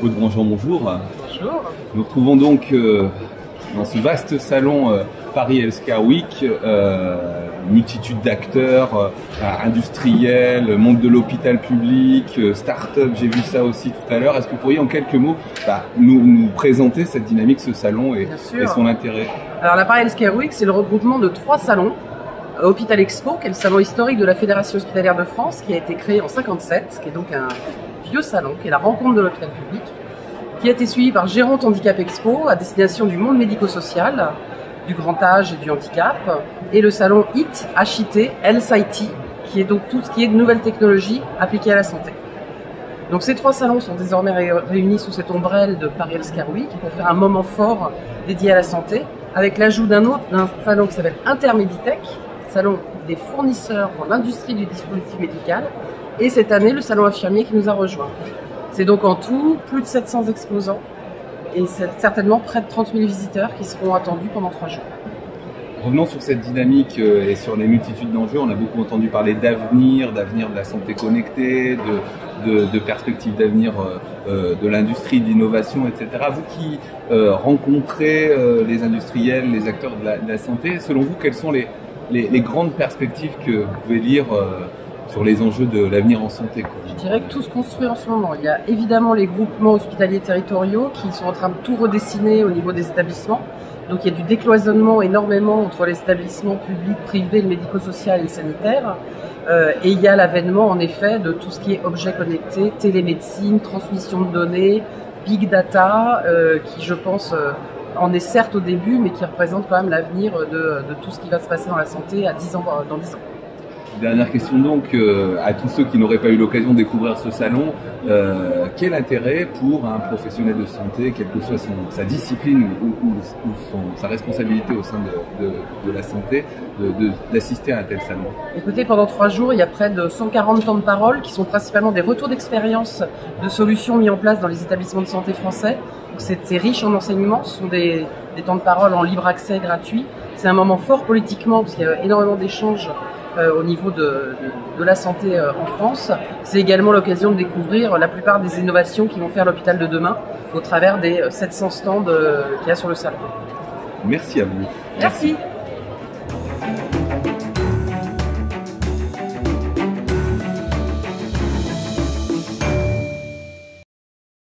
Aude Grandjean, bonjour. Bonjour. Nous retrouvons donc dans ce vaste salon Paris Healthcare Week, multitude d'acteurs, industriels, monde de l'hôpital public, start-up, j'ai vu ça aussi tout à l'heure. Est-ce que vous pourriez en quelques mots nous présenter cette dynamique, ce salon et son intérêt? Alors la Paris Healthcare Week, c'est le regroupement de 3 salons. Hôpital Expo, qui est le salon historique de la Fédération hospitalière de France, qui a été créé en 1957, qui est donc un vieux salon, qui est la rencontre de l'hôpital public, qui a été suivi par Géronte Handicap Expo, à destination du monde médico-social, du grand âge et du handicap, et le salon HIT, Health IT, qui est donc tout ce qui est de nouvelles technologies appliquées à la santé. Donc ces 3 salons sont désormais réunis sous cette ombrelle de Paris Healthcare Week pour faire un moment fort dédié à la santé, avec l'ajout d'un salon qui s'appelle Intermeditech, salon des fournisseurs pour l'industrie du dispositif médical, et cette année le salon infirmier qui nous a rejoint. C'est donc en tout plus de 700 exposants et certainement près de 30 000 visiteurs qui seront attendus pendant 3 jours. Revenons sur cette dynamique et sur les multitudes d'enjeux. On a beaucoup entendu parler d'avenir de la santé connectée, de perspectives d'avenir de l'industrie, d'innovation, etc. Vous qui rencontrez les industriels, les acteurs de la santé, selon vous, quelles sont les grandes perspectives que vous pouvez lire sur les enjeux de l'avenir en santé, quoi? Je dirais que tout se construit en ce moment. Il y a évidemment les groupements hospitaliers territoriaux qui sont en train de tout redessiner au niveau des établissements. Donc il y a du décloisonnement énormément entre les établissements publics, privés, le médico-social et le sanitaire. Et il y a l'avènement en effet de tout ce qui est objets connectés, télémédecine, transmission de données, big data, qui je pense en est certes au début, mais qui représente quand même l'avenir de tout ce qui va se passer dans la santé dans 10 ans. Dernière question donc, à tous ceux qui n'auraient pas eu l'occasion de découvrir ce salon, quel intérêt pour un professionnel de santé, quelle que soit sa discipline ou sa responsabilité au sein de la santé, d'assister à un tel salon? Écoutez, pendant 3 jours, il y a près de 140 temps de parole qui sont principalement des retours d'expérience de solutions mises en place dans les établissements de santé français. C'est riche en enseignements, ce sont des temps de parole en libre accès gratuit. C'est un moment fort politiquement parce qu'il y a énormément d'échanges au niveau de la santé en France. C'est également l'occasion de découvrir la plupart des innovations qui vont faire l'hôpital de demain au travers des 700 stands qu'il y a sur le salon. Merci à vous. Merci.